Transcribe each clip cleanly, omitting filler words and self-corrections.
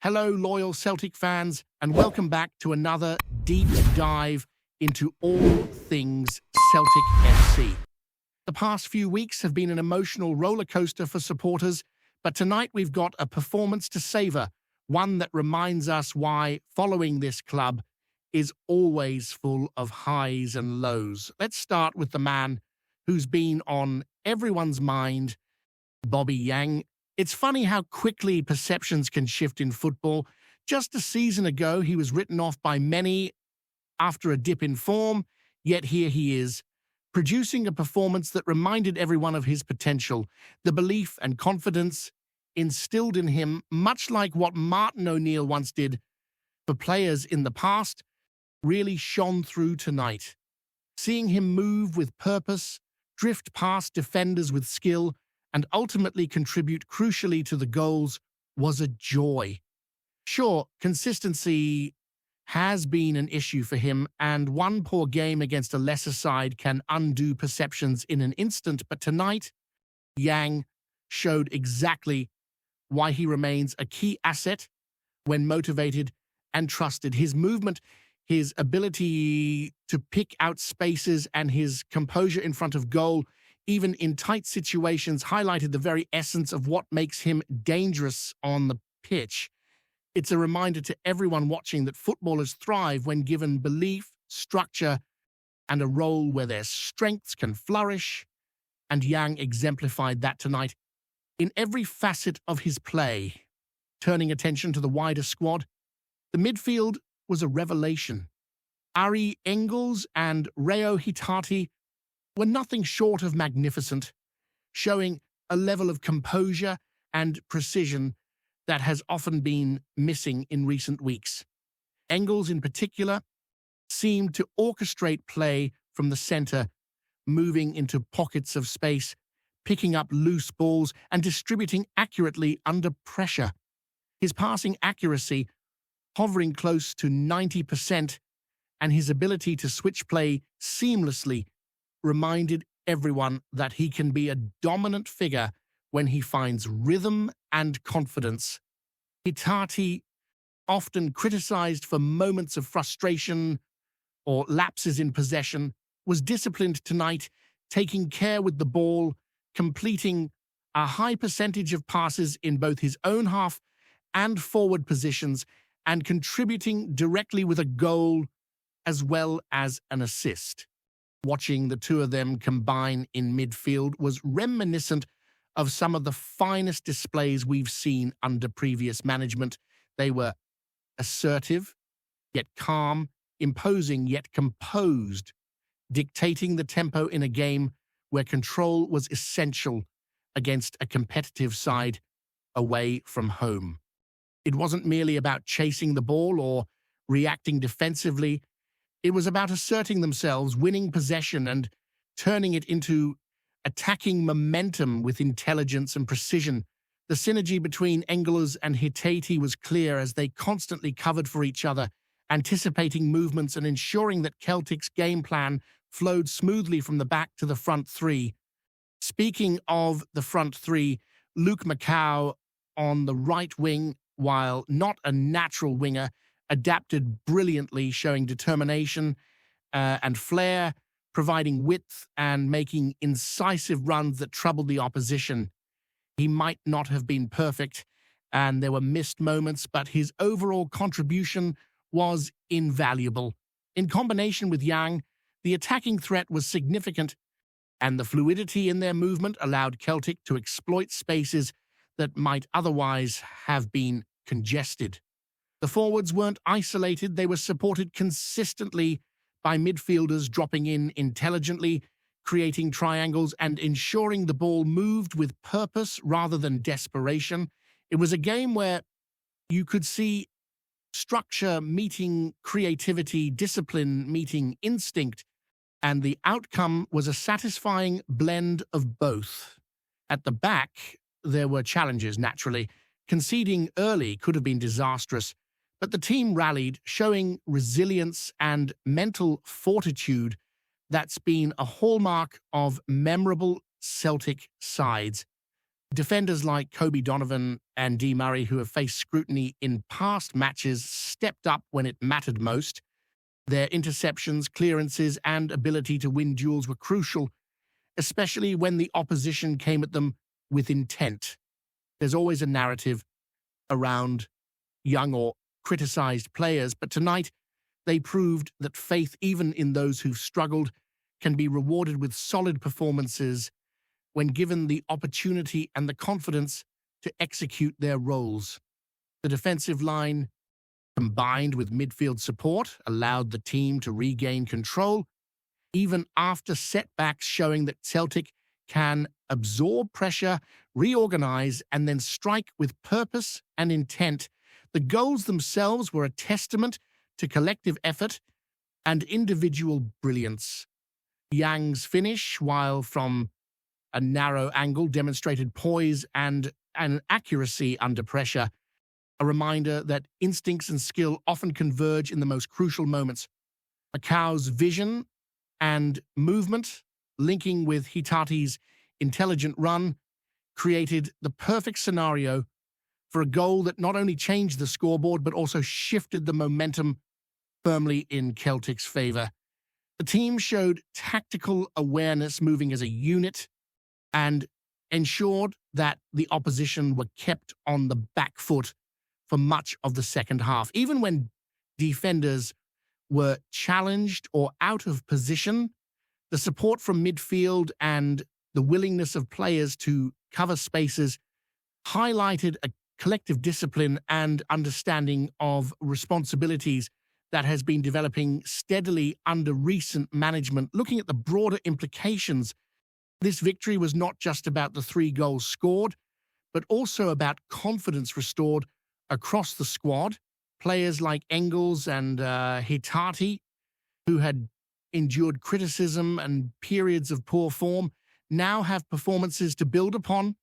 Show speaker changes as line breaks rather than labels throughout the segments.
Hello, loyal Celtic fans, and welcome back to another deep dive into all things Celtic FC. The past few weeks have been an emotional roller coaster for supporters, but tonight we've got a performance to savour, one that reminds us why following this club is always full of highs and lows. Let's start with the man who's been on everyone's mind, Bobby Yang. It's funny how quickly perceptions can shift in football. Just a season ago, he was written off by many after a dip in form, yet here he is, producing a performance that reminded everyone of his potential. The belief and confidence instilled in him, much like what Martin O'Neill once did for players in the past, really shone through tonight. Seeing him move with purpose, drift past defenders with skill, and ultimately contribute crucially to the goals was a joy. Sure, consistency has been an issue for him, and one poor game against a lesser side can undo perceptions in an instant, but tonight, Yang showed exactly why he remains a key asset when motivated and trusted. His movement, his ability to pick out spaces, and his composure in front of goal, even in tight situations, highlighted the very essence of what makes him dangerous on the pitch. It's a reminder to everyone watching that footballers thrive when given belief, structure, and a role where their strengths can flourish, and Yang exemplified that tonight in every facet of his play. Turning attention to the wider squad, the midfield was a revelation. Ari Engels and Reo Hitati were nothing short of magnificent, showing a level of composure and precision that has often been missing in recent weeks. Engels, in particular, seemed to orchestrate play from the centre, moving into pockets of space, picking up loose balls, and distributing accurately under pressure. His passing accuracy, hovering close to 90%, and his ability to switch play seamlessly reminded everyone that he can be a dominant figure when he finds rhythm and confidence. Hitati, often criticized for moments of frustration or lapses in possession, was disciplined tonight, taking care with the ball, completing a high percentage of passes in both his own half and forward positions, and contributing directly with a goal as well as an assist. Watching the two of them combine in midfield was reminiscent of some of the finest displays we've seen under previous management. They were assertive, yet calm, imposing, yet composed, dictating the tempo in a game where control was essential against a competitive side away from home. It wasn't merely about chasing the ball or reacting defensively. It was about asserting themselves, winning possession, and turning it into attacking momentum with intelligence and precision. The synergy between Engels and Hitati was clear as they constantly covered for each other, anticipating movements and ensuring that Celtic's game plan flowed smoothly from the back to the front three. Speaking of the front three, Luke Macau on the right wing, while not a natural winger, adapted brilliantly, showing determination and flair, providing width and making incisive runs that troubled the opposition. He might not have been perfect, and there were missed moments, but his overall contribution was invaluable. In combination with Yang, the attacking threat was significant, and the fluidity in their movement allowed Celtic to exploit spaces that might otherwise have been congested. The forwards weren't isolated, they were supported consistently by midfielders dropping in intelligently, creating triangles and ensuring the ball moved with purpose rather than desperation. It was a game where you could see structure meeting creativity, discipline meeting instinct, and the outcome was a satisfying blend of both. At the back, there were challenges, naturally. Conceding early could have been disastrous, but the team rallied, showing resilience and mental fortitude that's been a hallmark of memorable Celtic sides. Defenders like Kobe Donovan and D. Murray, who have faced scrutiny in past matches, stepped up when it mattered most. Their interceptions, clearances, and ability to win duels were crucial, especially when the opposition came at them with intent. There's always a narrative around young or criticized players, but tonight they proved that faith, even in those who've struggled, can be rewarded with solid performances when given the opportunity and the confidence to execute their roles. The defensive line, combined with midfield support, allowed the team to regain control, even after setbacks, showing that Celtic can absorb pressure, reorganize, and then strike with purpose and intent. The goals themselves were a testament to collective effort and individual brilliance. Yang's finish, while from a narrow angle, demonstrated poise and an accuracy under pressure, a reminder that instincts and skill often converge in the most crucial moments. Macau's vision and movement, linking with Hitati's intelligent run, created the perfect scenario for a goal that not only changed the scoreboard but also shifted the momentum firmly in Celtic's favour. The team showed tactical awareness, moving as a unit, and ensured that the opposition were kept on the back foot for much of the second half. Even when defenders were challenged or out of position, the support from midfield and the willingness of players to cover spaces highlighted a collective discipline and understanding of responsibilities that has been developing steadily under recent management. Looking at the broader implications, this victory was not just about the 3 goals scored, but also about confidence restored across the squad. Players like Engels and Hitati, who had endured criticism and periods of poor form, now have performances to build upon.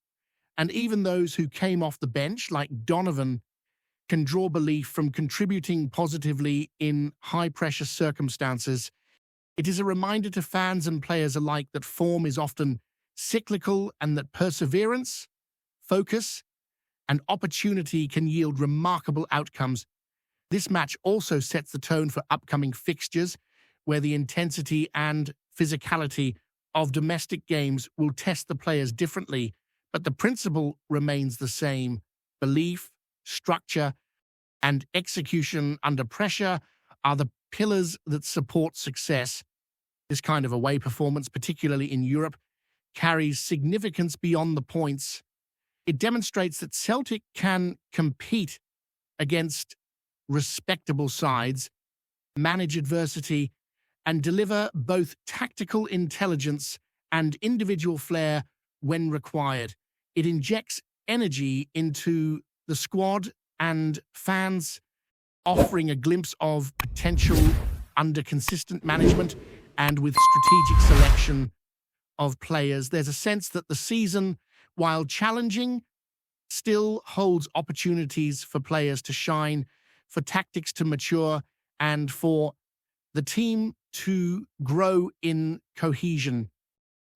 And even those who came off the bench, like Donovan, can draw belief from contributing positively in high-pressure circumstances. It is a reminder to fans and players alike that form is often cyclical and that perseverance, focus, and opportunity can yield remarkable outcomes. This match also sets the tone for upcoming fixtures, where the intensity and physicality of domestic games will test the players differently, but the principle remains the same. Belief, structure, and execution under pressure are the pillars that support success. This kind of away performance, particularly in Europe, carries significance beyond the points. It demonstrates that Celtic can compete against respectable sides, manage adversity, and deliver both tactical intelligence and individual flair when required. It injects energy into the squad and fans, offering a glimpse of potential under consistent management and with strategic selection of players. There's a sense that the season, while challenging, still holds opportunities for players to shine, for tactics to mature, and for the team to grow in cohesion.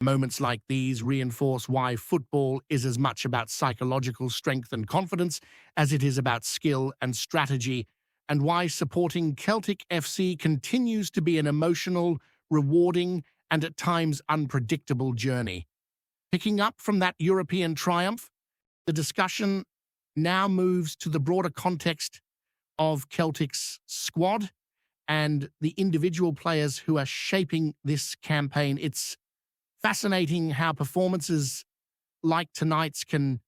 Moments like these reinforce why football is as much about psychological strength and confidence as it is about skill and strategy, and why supporting Celtic FC continues to be an emotional, rewarding, and at times unpredictable journey. Picking up from that European triumph, the discussion now moves to the broader context of Celtic's squad and the individual players who are shaping this campaign. It's fascinating how performances like tonight's can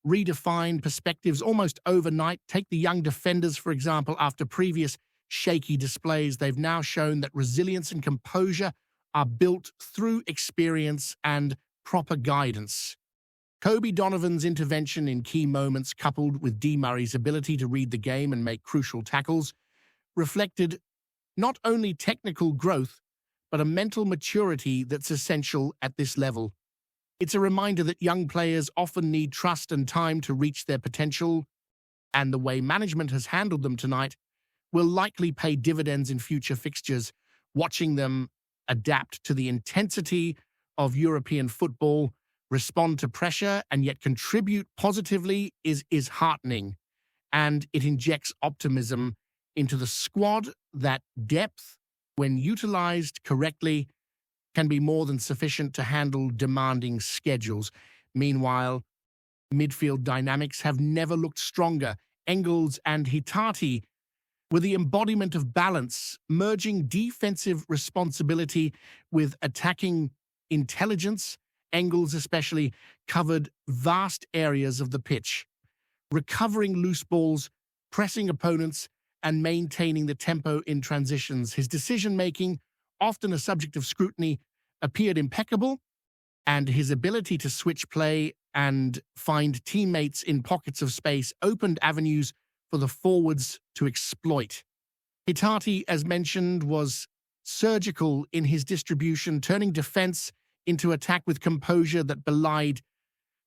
redefine perspectives almost overnight. Take the young defenders, for example. After previous shaky displays, they've now shown that resilience and composure are built through experience and proper guidance. Kobe Donovan's intervention in key moments, coupled with D. Murray's ability to read the game and make crucial tackles, reflected not only technical growth, but a mental maturity that's essential at this level. It's a reminder that young players often need trust and time to reach their potential, and the way management has handled them tonight will likely pay dividends in future fixtures. Watching them adapt to the intensity of European football respond to pressure and yet contribute positively is heartening, and it injects optimism into the squad that depth, when utilized correctly, can be more than sufficient to handle demanding schedules. Meanwhile, midfield dynamics have never looked stronger. Engels and Hitati were the embodiment of balance, merging defensive responsibility with attacking intelligence. Engels especially covered vast areas of the pitch, recovering loose balls, pressing opponents, and maintaining the tempo in transitions. His decision-making, often a subject of scrutiny, appeared impeccable, and his ability to switch play and find teammates in pockets of space opened avenues for the forwards to exploit. Hitati, as mentioned, was surgical in his distribution, turning defense into attack with composure that belied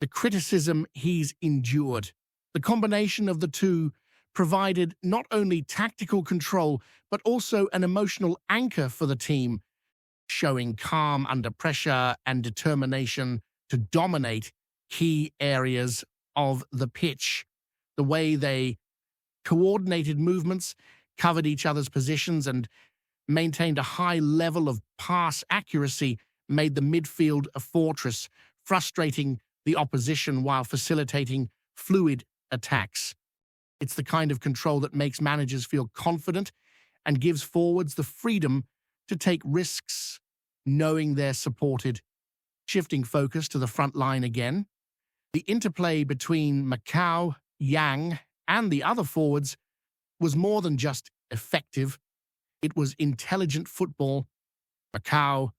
the criticism he's endured. The combination of the two provided not only tactical control, but also an emotional anchor for the team, showing calm under pressure and determination to dominate key areas of the pitch. The way they coordinated movements, covered each other's positions, and maintained a high level of pass accuracy made the midfield a fortress, frustrating the opposition while facilitating fluid attacks. It's the kind of control that makes managers feel confident and gives forwards the freedom to take risks, knowing they're supported. Shifting focus to the front line again, the interplay between Macau, Yang, and the other forwards was more than just effective. It was intelligent football. Macau,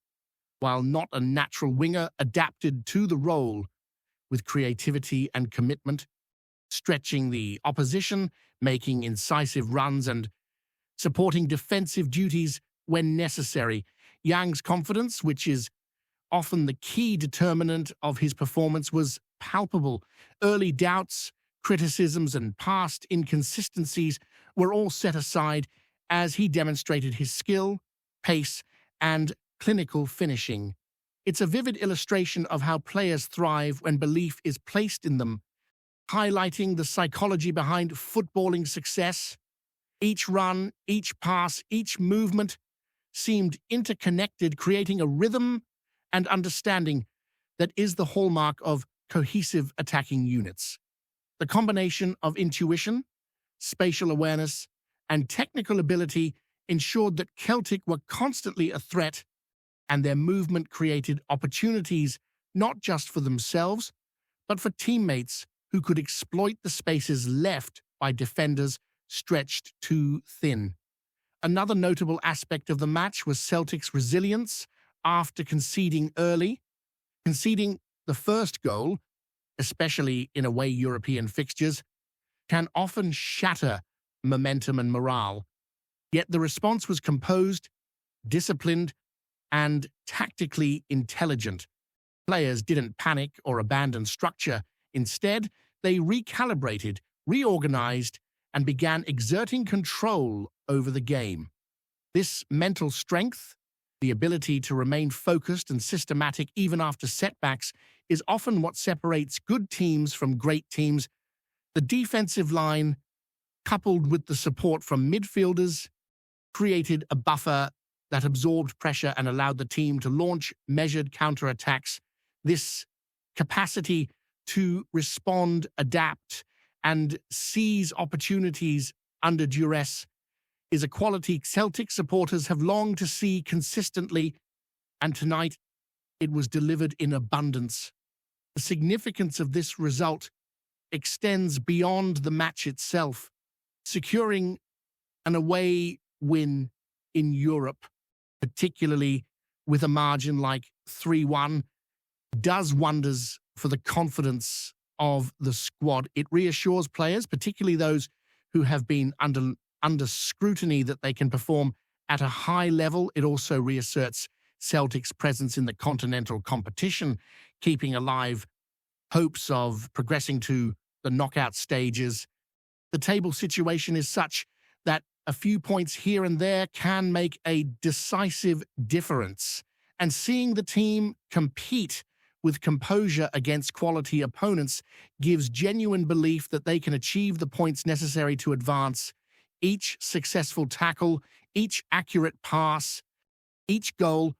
while not a natural winger, adapted to the role with creativity and commitment, stretching the opposition, making incisive runs, and supporting defensive duties when necessary. Yang's confidence, which is often the key determinant of his performance, was palpable. Early doubts, criticisms, and past inconsistencies were all set aside as he demonstrated his skill, pace, and clinical finishing. It's a vivid illustration of how players thrive when belief is placed in them, highlighting the psychology behind footballing success. Each run, each pass, each movement seemed interconnected, creating a rhythm and understanding that is the hallmark of cohesive attacking units. The combination of intuition, spatial awareness, and technical ability ensured that Celtic were constantly a threat, and their movement created opportunities not just for themselves, but for teammates who could exploit the spaces left by defenders stretched too thin. Another notable aspect of the match was Celtic's resilience after conceding early. Conceding the first goal, especially in away European fixtures, can often shatter momentum and morale. Yet the response was composed, disciplined, and tactically intelligent. Players didn't panic or abandon structure. Instead, they recalibrated, reorganized, and began exerting control over the game. This mental strength, the ability to remain focused and systematic even after setbacks, is often what separates good teams from great teams. The defensive line, coupled with the support from midfielders, created a buffer that absorbed pressure and allowed the team to launch measured counterattacks. This capacity to respond, adapt, and seize opportunities under duress is a quality Celtic supporters have longed to see consistently, and tonight it was delivered in abundance. The significance of this result extends beyond the match itself. Securing an away win in Europe, particularly with a margin like 3-1, does wonders for the confidence of the squad. It reassures players, particularly those who have been under scrutiny, that they can perform at a high level. It also reasserts Celtic's presence in the continental competition, keeping alive hopes of progressing to the knockout stages. The table situation is such that a few points here and there can make a decisive difference, and seeing the team compete with composure against quality opponents gives genuine belief that they can achieve the points necessary to advance. Each successful tackle, each accurate pass, each goal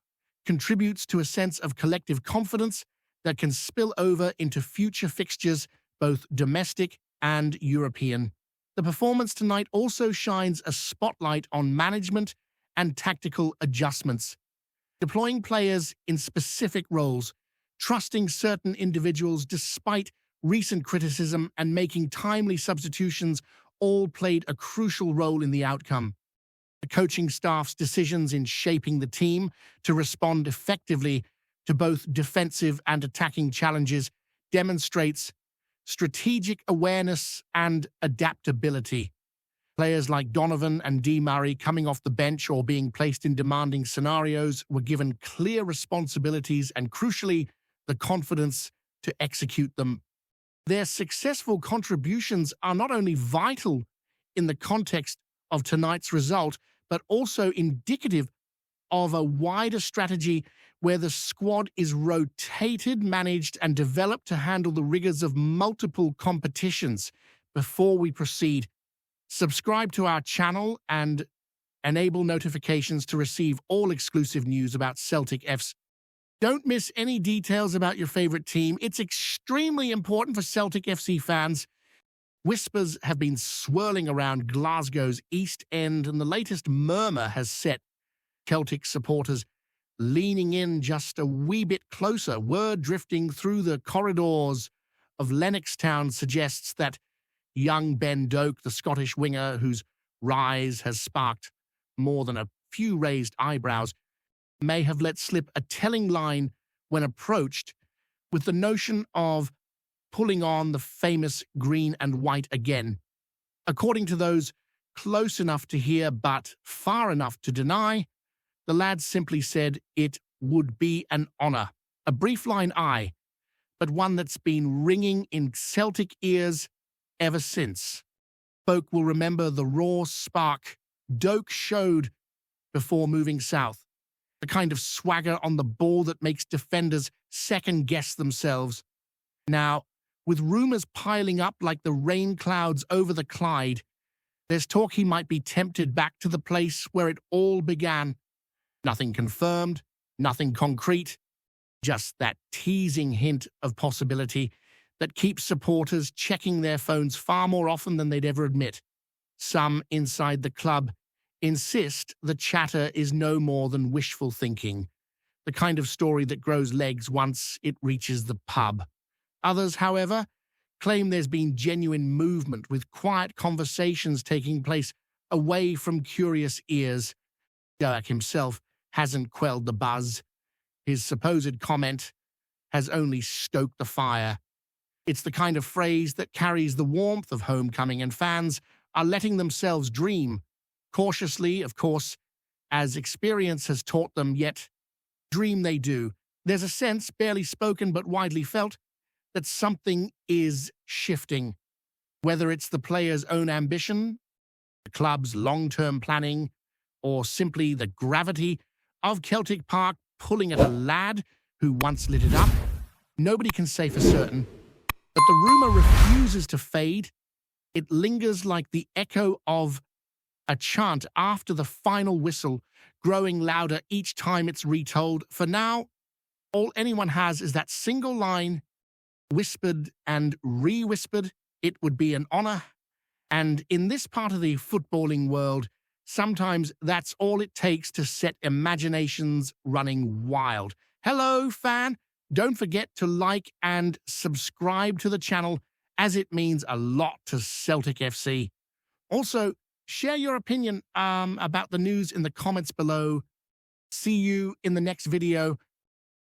contributes to a sense of collective confidence that can spill over into future fixtures, both domestic and European. The performance tonight also shines a spotlight on management and tactical adjustments, deploying players in specific roles, trusting certain individuals despite recent criticism, and making timely substitutions all played a crucial role in the outcome. The coaching staff's decisions in shaping the team to respond effectively to both defensive and attacking challenges demonstrates strategic awareness and adaptability. Players like Donovan and Di Murray, coming off the bench or being placed in demanding scenarios, were given clear responsibilities and, crucially, the confidence to execute them. Their successful contributions are not only vital in the context of tonight's result, but also indicative of a wider strategy where the squad is rotated, managed, and developed to handle the rigors of multiple competitions. Before we proceed, subscribe to our channel and enable notifications to receive all exclusive news about Celtic FC. Don't miss any details about your favorite team. It's extremely important for Celtic FC fans. Whispers have been swirling around Glasgow's East End, and the latest murmur has set Celtic supporters leaning in just a wee bit closer. Word drifting through the corridors of Lennoxtown suggests that young Ben Doak, the Scottish winger whose rise has sparked more than a few raised eyebrows, may have let slip a telling line when approached with the notion of pulling on the famous green and white again. According to those close enough to hear but far enough to deny, the lad simply said it would be an honour. A brief line, aye, but one that's been ringing in Celtic ears ever since. Folk will remember the raw spark Doak showed before moving south, the kind of swagger on the ball that makes defenders second-guess themselves. Now, with rumours piling up like the rain clouds over the Clyde, there's talk he might be tempted back to the place where it all began. Nothing confirmed, nothing concrete, just that teasing hint of possibility that keeps supporters checking their phones far more often than they'd ever admit. Some inside the club insist the chatter is no more than wishful thinking, the kind of story that grows legs once it reaches the pub. Others, however, claim there's been genuine movement, with quiet conversations taking place away from curious ears. DOAK himself hasn't quelled the buzz. His supposed comment has only stoked the fire. It's the kind of phrase that carries the warmth of homecoming, and fans are letting themselves dream. Cautiously, of course, as experience has taught them, yet dream they do. There's a sense, barely spoken but widely felt, that something is shifting. Whether it's the player's own ambition, the club's long-term planning, or simply the gravity of Celtic Park pulling at a lad who once lit it up, nobody can say for certain. But the rumour refuses to fade. It lingers like the echo of a chant after the final whistle, growing louder each time it's retold. For now, all anyone has is that single line, whispered and re-whispered. It would be an honour. And in this part of the footballing world, sometimes that's all it takes to set imaginations running wild. Hello, fan. Don't forget to like and subscribe to the channel, as it means a lot to Celtic FC. Also, share your opinion about the news in the comments below. See you in the next video.